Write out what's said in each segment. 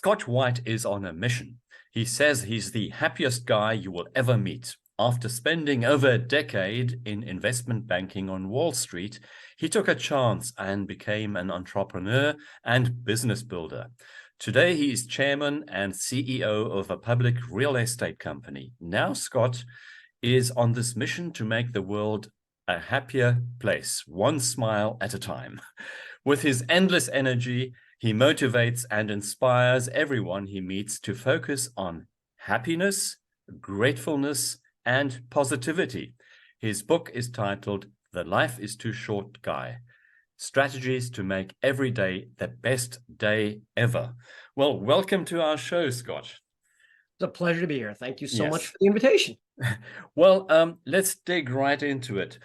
Scott White is on a mission. He says he's the happiest guy you will ever meet. After spending over a decade in investment banking on Wall Street, he took a chance and became an entrepreneur and business builder. Today, he is chairman and CEO of a public real estate company. Now, Scott is on this mission to make the world a happier place, one smile at a time. With his endless energy, he motivates and inspires everyone he meets to focus on happiness, gratefulness, and positivity. His book is titled The Life is Too Short Guy: Strategies to Make Every Day the Best Day Ever. Well, welcome to our show, Scott. It's a pleasure to be here. Thank you so Yes. much for the invitation. Well, let's dig right into it.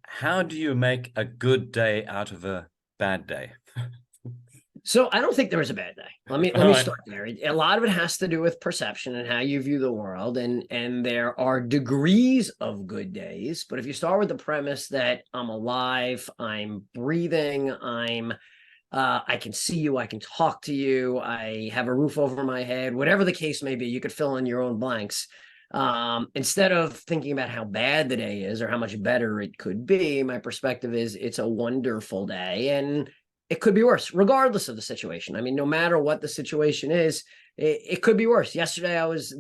How do you make a good day out of a bad day? So I don't think there is a bad day. Let me start there. A lot of it has to do with perception and how you view the world, and there are degrees of good days. But if you start with the premise that I'm alive, I'm breathing, I can see you, I can talk to you, I have a roof over my head, whatever the case may be, you could fill in your own blanks. Instead of thinking about how bad the day is or how much better it could be, my perspective is it's a wonderful day, and it could be worse, regardless of the situation. I mean, no matter what the situation is, it could be worse. Yesterday I was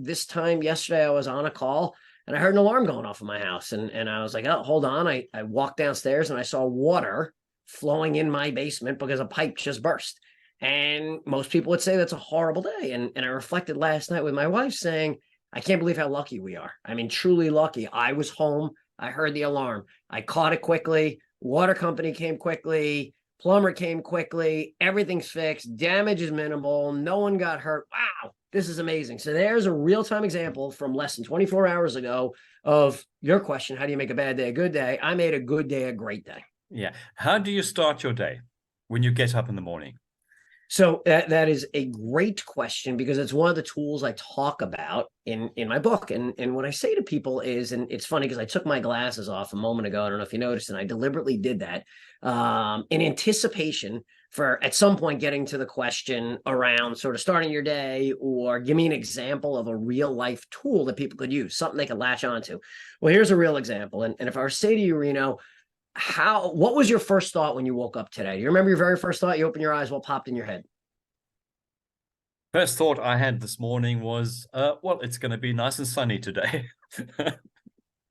on a call and I heard an alarm going off in my house. And I was like, oh, hold on. I walked downstairs and I saw water flowing in my basement because a pipe just burst. And most people would say that's a horrible day. And I reflected last night with my wife saying, I can't believe how lucky we are. I mean, truly lucky. I was home. I heard the alarm. I caught it quickly. Water company came quickly. Plumber came quickly. Everything's fixed. Damage is minimal. No one got hurt. Wow, this is amazing. So there's a real-time example from less than 24 hours ago of your question, how do you make a bad day a good day? I made a good day a great day. Yeah. How do you start your day when you get up in the morning? So that is a great question, because it's one of the tools I talk about in my book. And what I say to people is, and it's funny because I took my glasses off a moment ago. I don't know if you noticed, and I deliberately did that in anticipation for at some point getting to the question around sort of starting your day, or give me an example of a real life tool that people could use, something they could latch onto. Well, here's a real example. And if I were to say to you, Reino, what was your first thought when you woke up today? Do you remember your very first thought? You opened your eyes, what popped in your head? First thought I had this morning was, well, it's going to be nice and sunny today.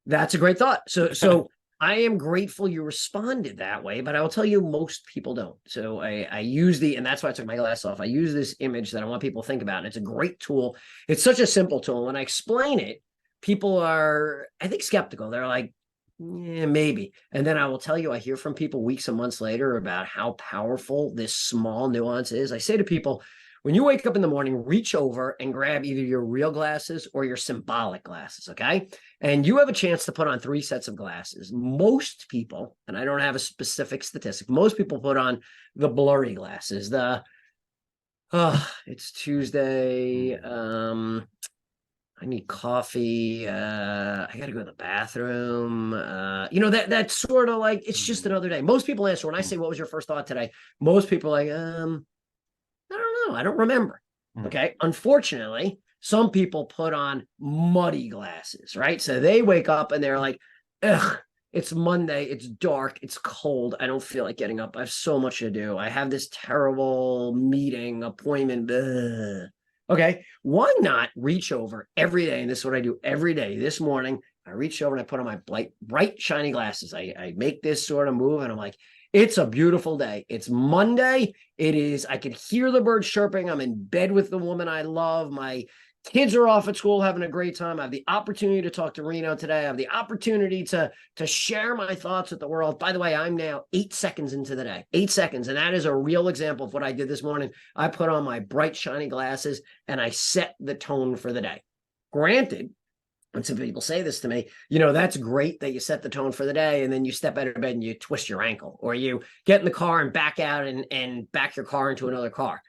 That's a great thought. So I am grateful you responded that way, but I will tell you, most people don't. So I use and that's why I took my glasses off. I use this image that I want people to think about. And it's a great tool. It's such a simple tool. When I explain it, people are, I think, skeptical. They're like, yeah, maybe. And then I will tell you, I hear from people weeks and months later about how powerful this small nuance is. I say to people, when you wake up in the morning, reach over and grab either your real glasses or your symbolic glasses, okay? And you have a chance to put on 3 sets of glasses. Most people, and I don't have a specific statistic, most people put on the blurry glasses. It's Tuesday. I need coffee. I got to go to the bathroom. That's sort of like, it's just another day. Most people answer when I say, what was your first thought today? Most people are like, I don't know. I don't remember. Okay. Unfortunately, some people put on muddy glasses, right? So they wake up and they're like, ugh, it's Monday. It's dark. It's cold. I don't feel like getting up. I have so much to do. I have this terrible meeting appointment. Ugh. Okay, why not reach over every day? And this is what I do every day. This morning, I reach over and I put on my bright, shiny glasses. I make this sort of move and I'm like, it's a beautiful day. It's Monday. It is, I can hear the birds chirping. I'm in bed with the woman I love. My kids are off at school having a great time. I have the opportunity to talk to Reino today. I have the opportunity to share my thoughts with the world. By the way, I'm now 8 seconds into the day. 8 seconds. And that is a real example of what I did this morning. I put on my bright, shiny glasses and I set the tone for the day. Granted, and some people say this to me, that's great that you set the tone for the day, and then you step out of bed and you twist your ankle, or you get in the car and back out and back your car into another car.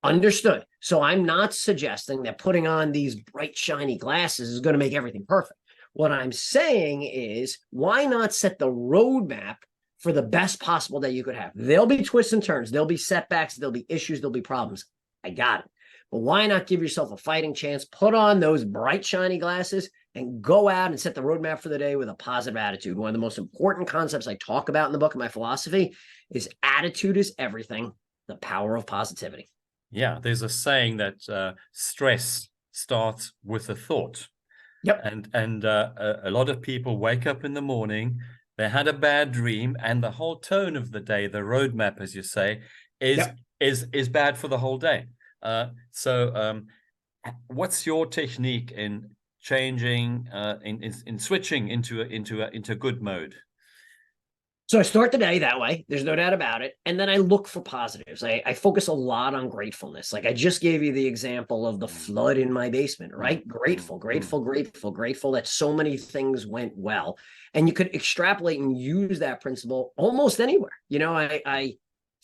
Understood. So I'm not suggesting that putting on these bright, shiny glasses is going to make everything perfect. What I'm saying is, why not set the roadmap for the best possible day you could have? There'll be twists and turns. There'll be setbacks. There'll be issues. There'll be problems. I got it. But why not give yourself a fighting chance? Put on those bright, shiny glasses and go out and set the roadmap for the day with a positive attitude. One of the most important concepts I talk about in the book and my philosophy is attitude is everything, the power of positivity. Yeah, there's a saying that stress starts with a thought. Yep. And a lot of people wake up in the morning, they had a bad dream, and the whole tone of the day, the roadmap, as you say, is bad for the whole day. So what's your technique in changing, in switching into good mode? So I start the day that way. There's no doubt about it. And then I look for positives. I focus a lot on gratefulness. Like I just gave you the example of the flood in my basement, right? Grateful that so many things went well. And you could extrapolate and use that principle almost anywhere. You know, I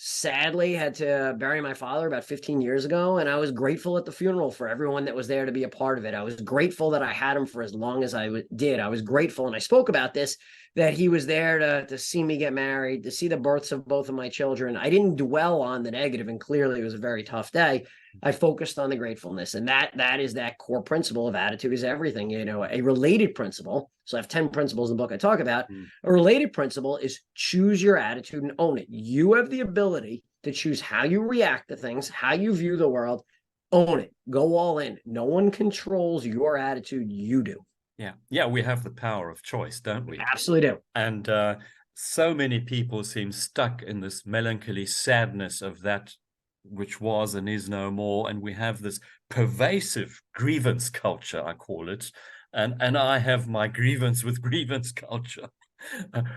sadly had to bury my father about 15 years ago, and I was grateful at the funeral for everyone that was there to be a part of it. I was grateful that I had him for as long as I did. I was grateful, and I spoke about this, that he was there to see me get married, to see the births of both of my children. I didn't dwell on the negative, and clearly it was a very tough day. I focused on the gratefulness, and that is that core principle of attitude is everything. You know, a related principle. So I have 10 principles in the book I talk about. A related principle is choose your attitude and own it. You have the ability to choose how you react to things, how you view the world. Own it. Go all in. No one controls your attitude. You do. Yeah, we have the power of choice, don't we? Absolutely do. And so many people seem stuck in this melancholy sadness of that which was and is no more. And we have this pervasive grievance culture, I call it. And I have my grievance with grievance culture,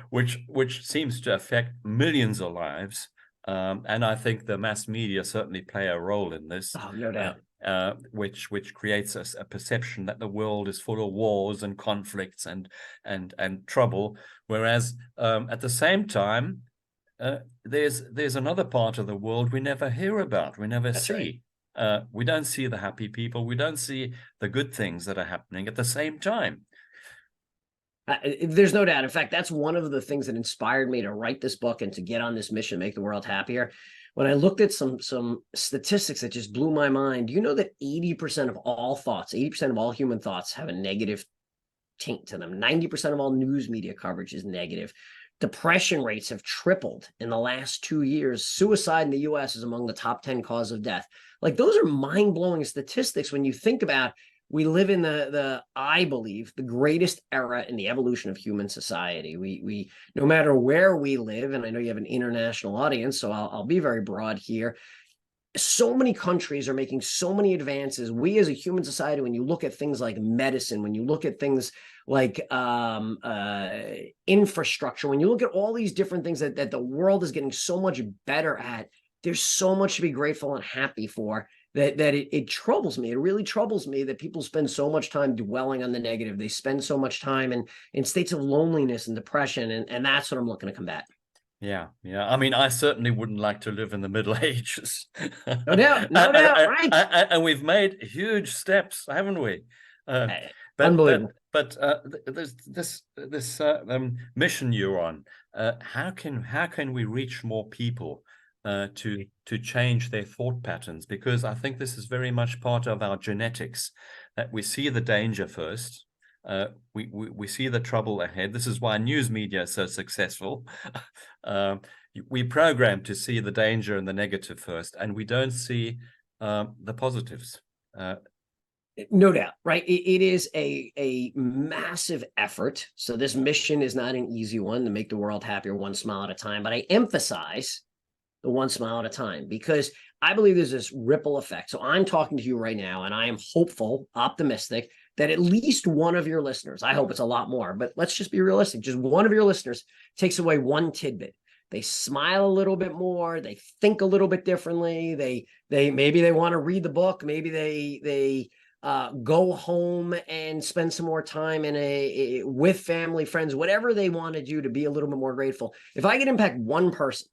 which seems to affect millions of lives. And I think the mass media certainly play a role in this. Oh, no doubt. Which creates a perception that the world is full of wars and conflicts and trouble, whereas at the same time there's another part of the world we never hear about, we never see. Right. We don't see the happy people, we don't see the good things that are happening at the same time. There's no doubt. In fact, that's one of the things that inspired me to write this book and to get on this mission, make the world happier. When I looked at some statistics that just blew my mind, you know that 80% of all thoughts, 80% of all human thoughts have a negative taint to them. 90% of all news media coverage is negative. Depression rates have tripled in the last 2 years. Suicide in the US is among the top 10 causes of death. Like, those are mind-blowing statistics when you think about we live in I believe, the greatest era in the evolution of human society. We no matter where we live, and I know you have an international audience, so I'll be very broad here. So many countries are making so many advances. We as a human society, when you look at things like medicine, when you look at things like infrastructure, when you look at all these different things that the world is getting so much better at, there's so much to be grateful and happy for. That it troubles me. It really troubles me that people spend so much time dwelling on the negative. They spend so much time in states of loneliness and depression, and that's what I'm looking to combat. Yeah. I mean, I certainly wouldn't like to live in the Middle Ages. No doubt, right? And we've made huge steps, haven't we? Unbelievable. But there's this mission you're on. How can we reach more people to change their thought patterns? Because I think this is very much part of our genetics, that we see the danger first. We see the trouble ahead. This is why news media is so successful. We program to see the danger and the negative first, and we don't see the positives. No doubt, right? It is a massive effort. So this mission is not an easy one, to make the world happier one smile at a time. But I emphasize the one smile at a time, because I believe there's this ripple effect. So I'm talking to you right now, and I am hopeful, optimistic, that at least one of your listeners, I hope it's a lot more, but let's just be realistic, just one of your listeners takes away one tidbit. They smile a little bit more, they think a little bit differently, they maybe they want to read the book, maybe they go home and spend some more time with family, friends, whatever they want to do to be a little bit more grateful. If I can impact one person,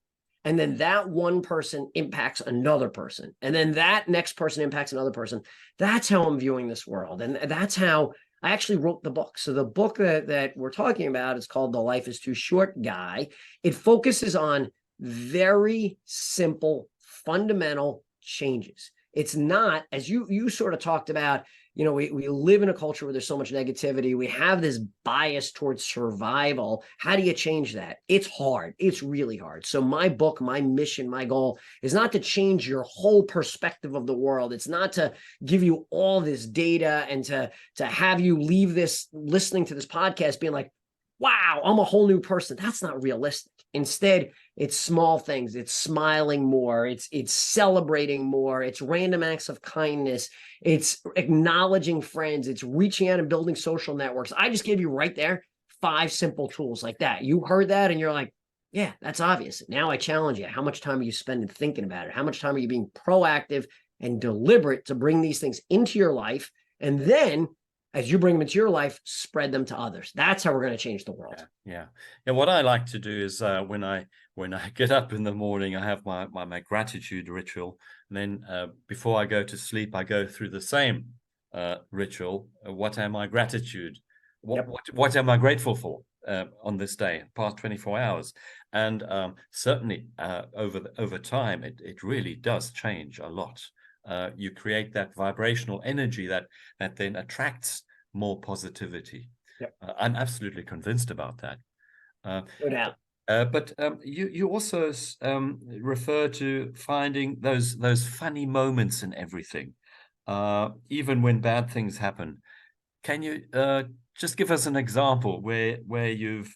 and then that one person impacts another person, and then that next person impacts another person, that's how I'm viewing this world. And that's how I actually wrote the book. So the book that we're talking about is called The Life is Too Short Guy. It focuses on very simple, fundamental changes. It's not, as you sort of talked about, you know, we live in a culture where there's so much negativity. We have this bias towards survival. How do you change that? It's hard. It's really hard. So my book, my mission, my goal is not to change your whole perspective of the world. It's not to give you all this data and to have you leave this listening to this podcast being like, wow, I'm a whole new person. That's not realistic. Instead, it's small things. It's smiling more. It's celebrating more. It's random acts of kindness. It's acknowledging friends. It's reaching out and building social networks. I just gave you right there 5 simple tools like that. You heard that and you're like, yeah, that's obvious. Now I challenge you. How much time are you spending thinking about it? How much time are you being proactive and deliberate to bring these things into your life? And then as you bring them into your life, spread them to others. That's how we're going to change the world. Yeah. What I like to do is when I get up in the morning, I have my gratitude ritual. And then before I go to sleep, I go through the same ritual. What am I gratitude? What am I grateful for on this day, past 24 hours? And certainly over time, it really does change a lot. You create that vibrational energy that then attracts more positivity. Yep. I'm absolutely convinced about that. No doubt. But you also refer to finding those funny moments in everything, even when bad things happen. Can you just give us an example where you've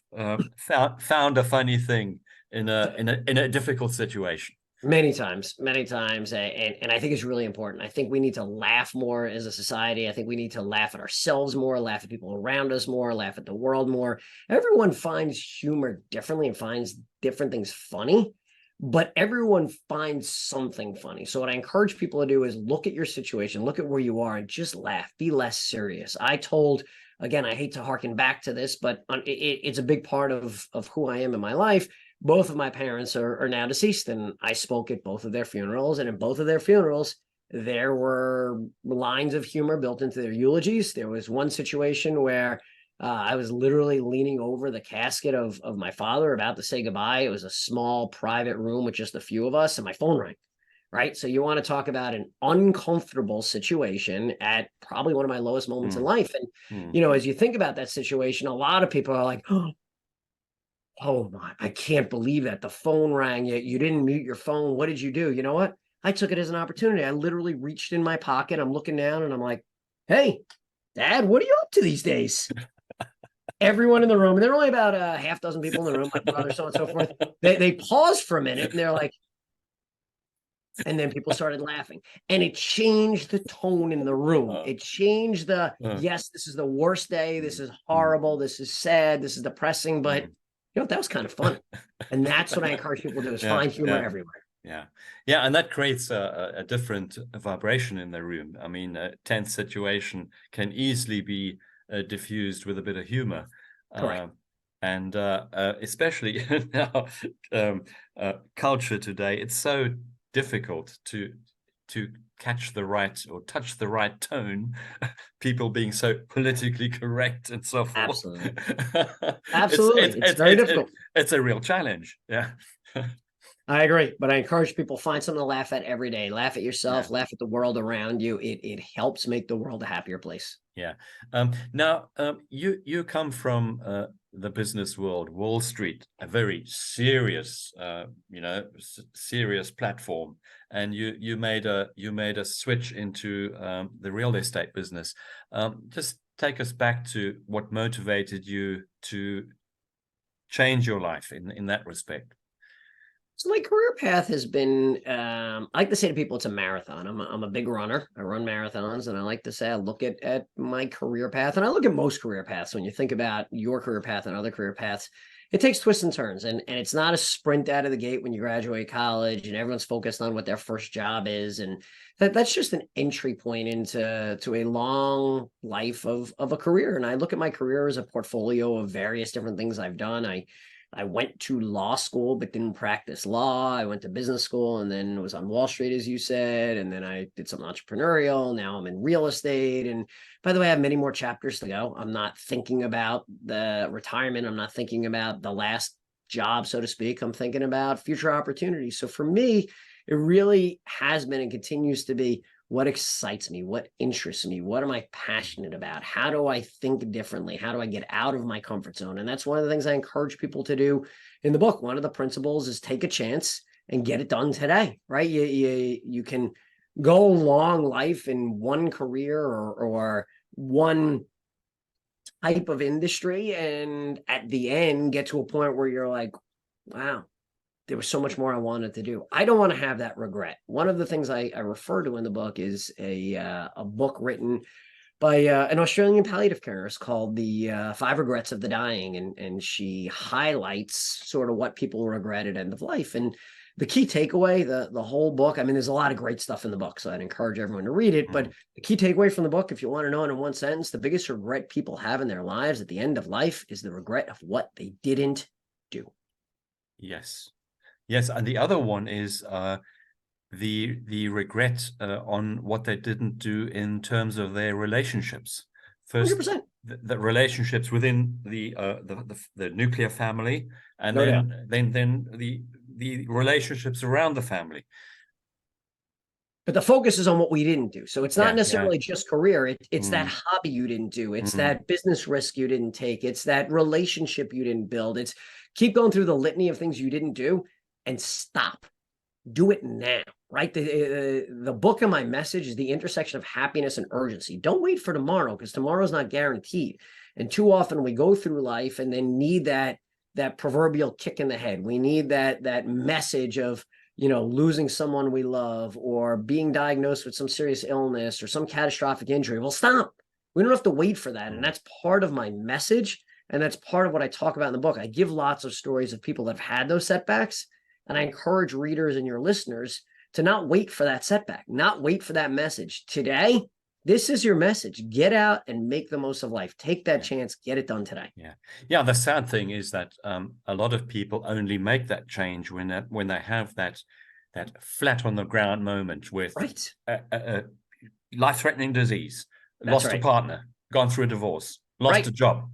found a funny thing in a difficult situation? Many times. And I think it's really important. I think we need to laugh more as a society. I think we need to laugh at ourselves more, laugh at people around us more, laugh at the world more. Everyone finds humor differently and finds different things funny, but everyone finds something funny. So what I encourage people to do is look at your situation, look at where you are, and just laugh, be less serious. Again, I hate to harken back to this, but it's a big part of who I am in my life. Both of my parents are now deceased, and I spoke at both of their funerals. And in both of their funerals, there were lines of humor built into their eulogies. There was one situation where I was literally leaning over the casket of my father about to say goodbye. It was a small private room with just a few of us, and my phone rang. Right. So you want to talk about an uncomfortable situation at probably one of my lowest moments in life. And, you know, as you think about that situation, a lot of people are like, oh my, I can't believe that the phone rang. You didn't mute your phone. What did you do? You know what? I took it as an opportunity. I literally reached in my pocket. I'm looking down and I'm like, hey, Dad, what are you up to these days? Everyone in the room, and there are only about a half dozen people in the room, my brother, so on and so forth. They paused for a minute and they're like, and then people started laughing, and it changed the tone in the room. It changed yes, this is the worst day. This is horrible. This is sad. This is depressing, but you know, that was kind of fun. And that's what I encourage people to do is find humor everywhere. Yeah. And that creates a different vibration in the room. I mean, a tense situation can easily be diffused with a bit of humor. Correct. And especially in our culture today, it's so difficult to catch the right or touch the right tone, people being so politically correct and so forth. Absolutely. It's very difficult. It's a real challenge. Yeah. I agree, but I encourage people, find something to laugh at every day. Laugh at yourself, laugh at the world around you. It helps make the world a happier place. Yeah. Now, you come from the business world, Wall Street, a very serious, serious platform, and you made a switch into the real estate business. Just take us back to what motivated you to change your life in that respect. So my career path has been, I like to say to people, it's a marathon. I'm a big runner. I run marathons, and I like to say I look at my career path, and I look at most career paths. When you think about your career path and other career paths, it takes twists and turns, and it's not a sprint out of the gate when you graduate college and everyone's focused on what their first job is, and that's just an entry point into a long life of a career. And I look at my career as a portfolio of various different things I've done. I went to law school, but didn't practice law. I went to business school and then was on Wall Street, as you said. And then I did some entrepreneurial. Now I'm in real estate. And by the way, I have many more chapters to go. I'm not thinking about the retirement. I'm not thinking about the last job, so to speak. I'm thinking about future opportunities. So for me, it really has been and continues to be what excites me, what interests me, what am I passionate about? How do I think differently? How do I get out of my comfort zone? And that's one of the things I encourage people to do in the book. One of the principles is take a chance and get it done today, right? You can go along life in one career or one type of industry, and at the end get to a point where you're like, wow, there was so much more I wanted to do. I don't want to have that regret. One of the things I refer to in the book is a book written by an Australian palliative care nurse called The 5 Regrets of the Dying. And she highlights sort of what people regret at end of life. And the key takeaway, the whole book, I mean, there's a lot of great stuff in the book, so I'd encourage everyone to read it. But the key takeaway from the book, if you want to know it in one sentence, the biggest regret people have in their lives at the end of life is the regret of what they didn't do. Yes. Yes, and the other one is the regret on what they didn't do in terms of their relationships. First, 100%. the relationships within the nuclear family, and then the relationships around the family. But the focus is on what we didn't do. So it's not necessarily just career. It's that hobby you didn't do. It's that business risk you didn't take. It's that relationship you didn't build. It's keep going through the litany of things you didn't do and stop. Do it now, right? The book and my message is the intersection of happiness and urgency. Don't wait for tomorrow, because tomorrow's not guaranteed. And too often we go through life and then need that proverbial kick in the head. We need that message of, losing someone we love or being diagnosed with some serious illness or some catastrophic injury. Well, stop. We don't have to wait for that. And that's part of my message. And that's part of what I talk about in the book. I give lots of stories of people that have had those setbacks. And I encourage readers and your listeners to not wait for that setback, not wait for that message. Today, this is your message. Get out and make the most of life. Take that chance. Get it done today. Yeah. The sad thing is that a lot of people only make that change when they have that flat on the ground moment with a life-threatening disease, lost a partner, gone through a divorce, lost a job.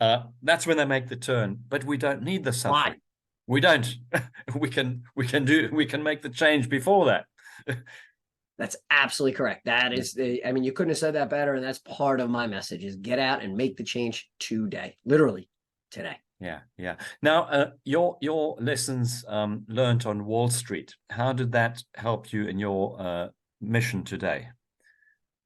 That's when they make the turn. But we don't need the suffering. Why? We don't. We can make the change before that. That's absolutely correct. That is you couldn't have said that better. And that's part of my message is get out and make the change today, literally today. Yeah. Now, your lessons learned on Wall Street, how did that help you in your mission today?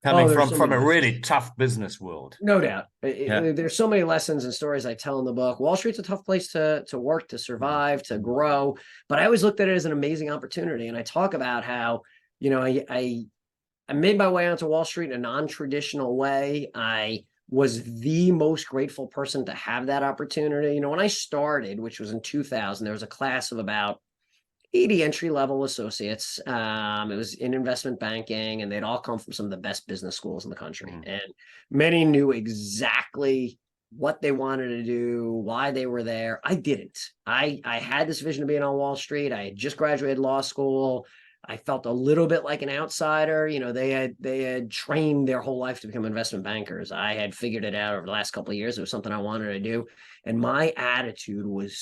Coming from a really tough business world. No doubt. There's so many lessons and stories I tell in the book. Wall Street's a tough place to work, to survive, to grow. But I always looked at it as an amazing opportunity. And I talk about how, I made my way onto Wall Street in a non-traditional way. I was the most grateful person to have that opportunity. When I started, which was in 2000, there was a class of about 80 entry-level associates. It was in investment banking, and they'd all come from some of the best business schools in the country. And many knew exactly what they wanted to do, why they were there. I didn't. I had this vision of being on Wall Street. I had just graduated law school. I felt a little bit like an outsider. They had trained their whole life to become investment bankers. I had figured it out over the last couple of years. It was something I wanted to do. And my attitude was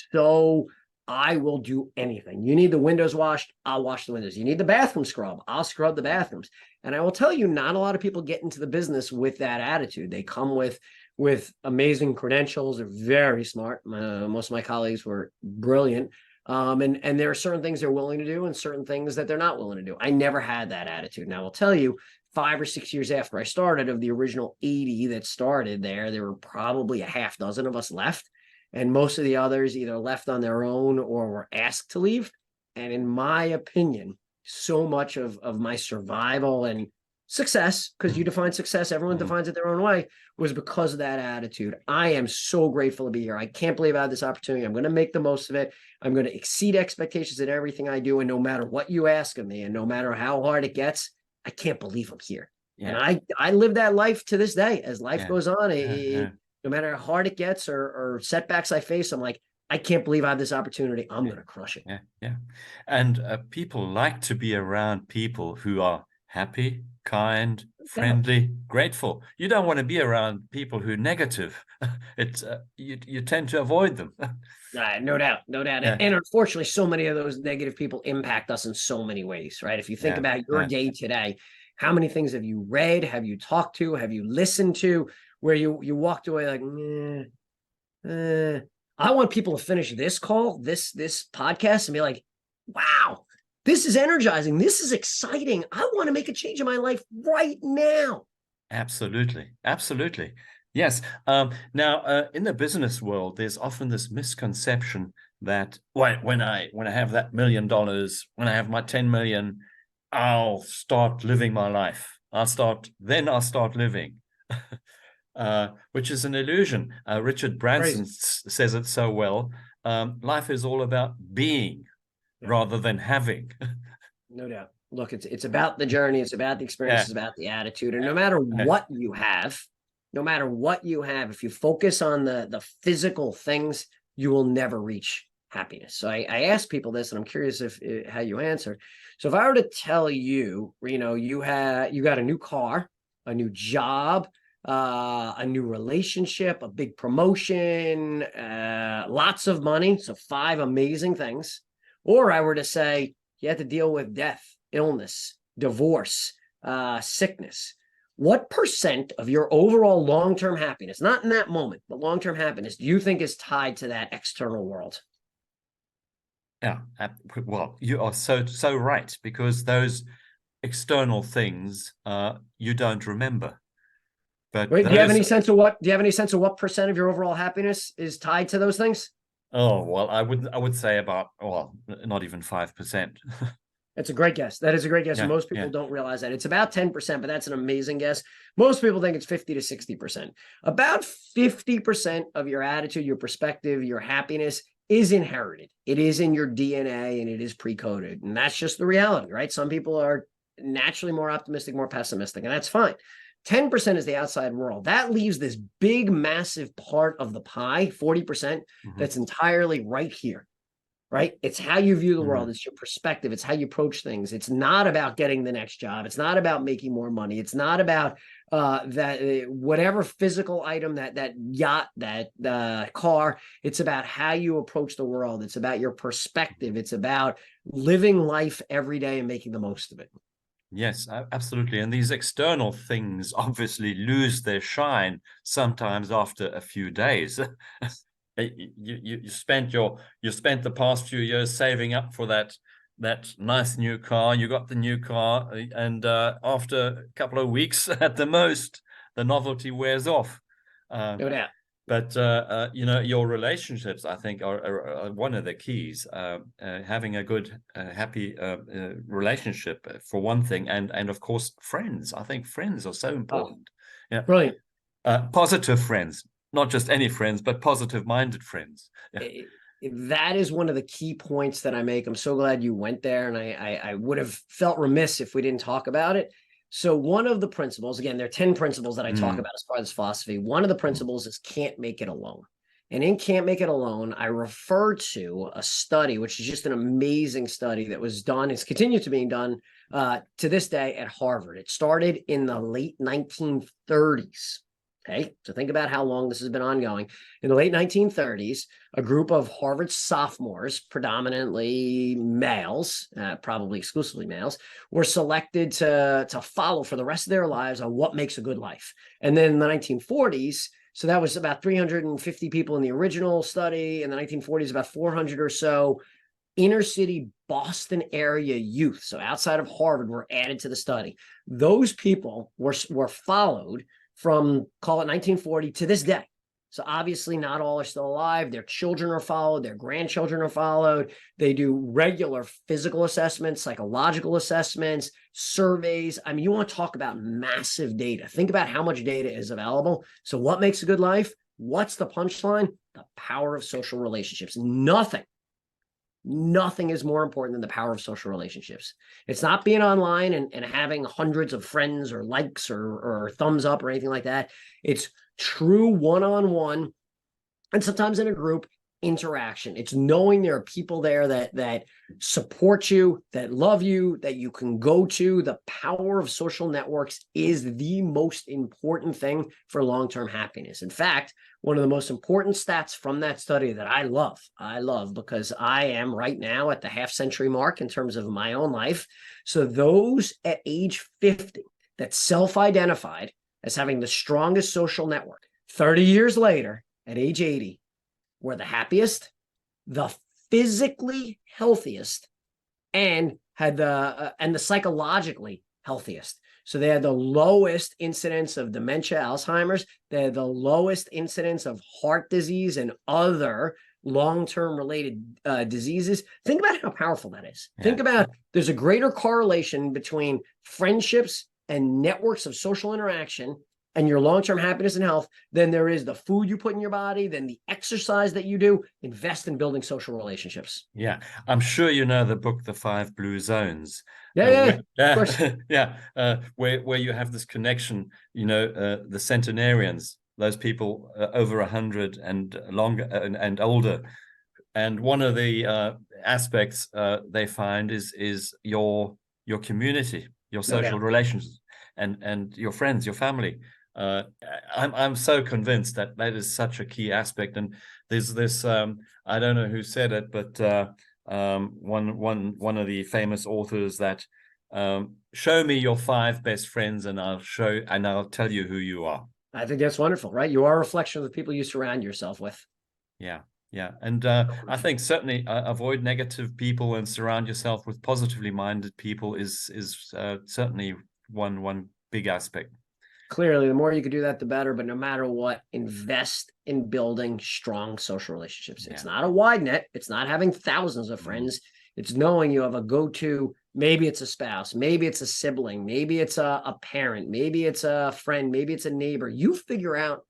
so, I will do anything. You need the windows washed, I'll wash the windows. You need the bathroom scrub, I'll scrub the bathrooms. And I will tell you, not a lot of people get into the business with that attitude. They come with amazing credentials. They're very smart. Most of my colleagues were brilliant. And there are certain things they're willing to do and certain things that they're not willing to do. I never had that attitude. And I will tell you, 5 or 6 years after I started, of the original 80 that started there were probably a half dozen of us left. And most of the others either left on their own or were asked to leave. And in my opinion, so much of my survival and success, because you define success, everyone defines it their own way, was because of that attitude. I am so grateful to be here. I can't believe I had this opportunity. I'm going to make the most of it. I'm going to exceed expectations in everything I do. And no matter what you ask of me and no matter how hard it gets, I can't believe I'm here. And I live that life to this day. As life goes on, no matter how hard it gets or setbacks I face, I'm like, I can't believe I have this opportunity. I'm going to crush it. Yeah. And people like to be around people who are happy, kind, Yeah. friendly, grateful. You don't want to be around people who are negative. It's you tend to avoid them. No doubt, no doubt. Yeah, And unfortunately, so many of those negative people impact us in so many ways, right? If you think yeah, about your yeah. day today, how many things have you read, have you talked to, have you listened to, where you walked away like, I want people to finish this call, this podcast, and be like, wow, this is energizing. This is exciting. I want to make a change in my life right now. Absolutely, absolutely. Yes. Now, in the business world, there's often this misconception that when I have that $1 million, when I have my 10 million, I'll start living my life. I'll start living, which is an illusion. Richard Branson Crazy. says it so well. Life is all about being Yeah. rather than having. No doubt. Look, it's about the journey, it's about the experience, Yeah. it's about the attitude. And no matter what you have, if you focus on the physical things, you will never reach happiness. So I ask people this, and I'm curious if how you answer. So if I were to tell you, you got a new car, a new job, a new relationship, a big promotion, lots of money, so 5 amazing things, or I were to say you have to deal with death, illness, divorce, sickness. What percent of your overall long-term happiness, not in that moment, but long-term happiness, do you think is tied to that external world? Yeah. Well, you are so right, because those external things you don't remember. But Wait, do you have those any sense of what? Do you have any sense of what percent of your overall happiness is tied to those things? Oh, well, I would say about, well, not even 5%. That's a great guess. That is a great guess. Yeah, Most yeah. people don't realize that. It's about 10%, but that's an amazing guess. Most people think it's 50 to 60%. About 50% of your attitude, your perspective, your happiness is inherited. It is in your DNA and it is pre-coded. And that's just the reality, right? Some people are naturally more optimistic, more pessimistic, and that's fine. 10% is the outside world. That leaves this big, massive part of the pie, 40%, that's entirely right here, right? It's how you view the world. It's your perspective. It's how you approach things. It's not about getting the next job. It's not about making more money. It's not about whatever physical item, that yacht, that car. It's about how you approach the world. It's about your perspective. It's about living life every day and making the most of it. Yes, absolutely. And these external things obviously lose their shine sometimes after a few days. You spent the past few years saving up for that nice new car. You got the new car, and after a couple of weeks at the most, the novelty wears off. No doubt. But your relationships, I think, are one of the keys. Having a good, happy relationship, for one thing, and of course, friends. I think friends are so Oh, important. Yeah, brilliant. positive friends, not just any friends, but positive-minded friends. Yeah. That is one of the key points that I make. I'm so glad you went there, and I would have felt remiss if we didn't talk about it. So one of the principles, again, there are 10 principles that I talk about as part of this philosophy. One of the principles is can't make it alone. And in Can't Make It Alone, I refer to a study, which is just an amazing study that was done. It's continued to being done to this day at Harvard. It started in the late 1930s. Okay, so think about how long this has been ongoing. In the late 1930s, a group of Harvard sophomores, predominantly males, probably exclusively males, were selected to follow for the rest of their lives on what makes a good life. And then in the 1940s, so that was about 350 people in the original study. In the 1940s, about 400 or so inner city Boston area youth, so outside of Harvard, were added to the study. Those people were followed from, call it 1940 to this day. So obviously not all are still alive. Their children are followed. Their grandchildren are followed. They do regular physical assessments, psychological assessments, surveys. I mean, you want to talk about massive data. Think about how much data is available. So what makes a good life? What's the punchline? The power of social relationships. Nothing is more important than the power of social relationships. It's not being online and having hundreds of friends or likes or thumbs up or anything like that. It's true one-on-one, and sometimes in a group, interaction. It's knowing there are people there that support you, that love you, that you can go to. The power of social networks is the most important thing for long-term happiness. In fact, one of the most important stats from that study that I love because I am right now at the half-century mark in terms of my own life. So those at age 50 that self-identified as having the strongest social network, 30 years later, at age 80, were the happiest, the physically healthiest, and had the psychologically healthiest. So they had the lowest incidence of dementia, Alzheimer's. They had the lowest incidence of heart disease and other long-term related diseases. Think about how powerful that is. Yeah. Think about there's a greater correlation between friendships and networks of social interaction and your long-term happiness and health than there is the food you put in your body, than the exercise that you do. Invest in building social relationships. Yeah, I'm sure you know the book, The Five Blue Zones. Of course. Where you have this connection, the centenarians, those people over 100 and longer and older. And one of the aspects they find is your community, your social relations, and your friends, your family. I'm so convinced that is such a key aspect. And there's this I don't know who said it, but one of the famous authors that show me your 5 best friends and I'll tell you who you are. I think that's wonderful, right? You are a reflection of the people you surround yourself with. Yeah. And I think certainly avoid negative people and surround yourself with positively minded people is certainly one big aspect. Clearly, the more you can do that, the better. But no matter what, invest in building strong social relationships. Yeah. It's not a wide net. It's not having thousands of friends. It's knowing you have a go-to. Maybe it's a spouse. Maybe it's a sibling. Maybe it's a parent. Maybe it's a friend. Maybe it's a neighbor. You figure out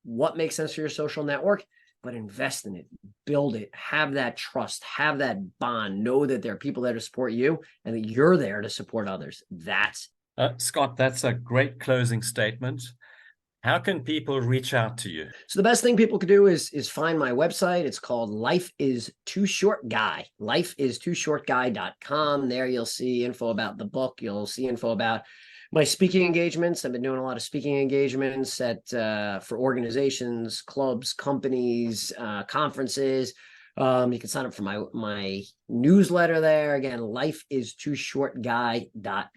what makes sense for your social network, but invest in it. Build it. Have that trust. Have that bond. Know that there are people there to support you and that you're there to support others. That's Scott, that's a great closing statement. How can people reach out to you? So the best thing people could do is find my website. It's called Life is Too Short Guy. lifeistooshortguy.com. There you'll see info about the book. You'll see info about my speaking engagements. I've been doing a lot of speaking engagements for organizations, clubs, companies, conferences. You can sign up for my newsletter there. Again, lifeistooshortguy.com.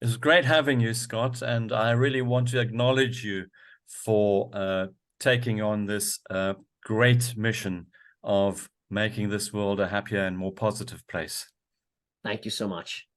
It was great having you, Scott, and I really want to acknowledge you for taking on this great mission of making this world a happier and more positive place. Thank you so much.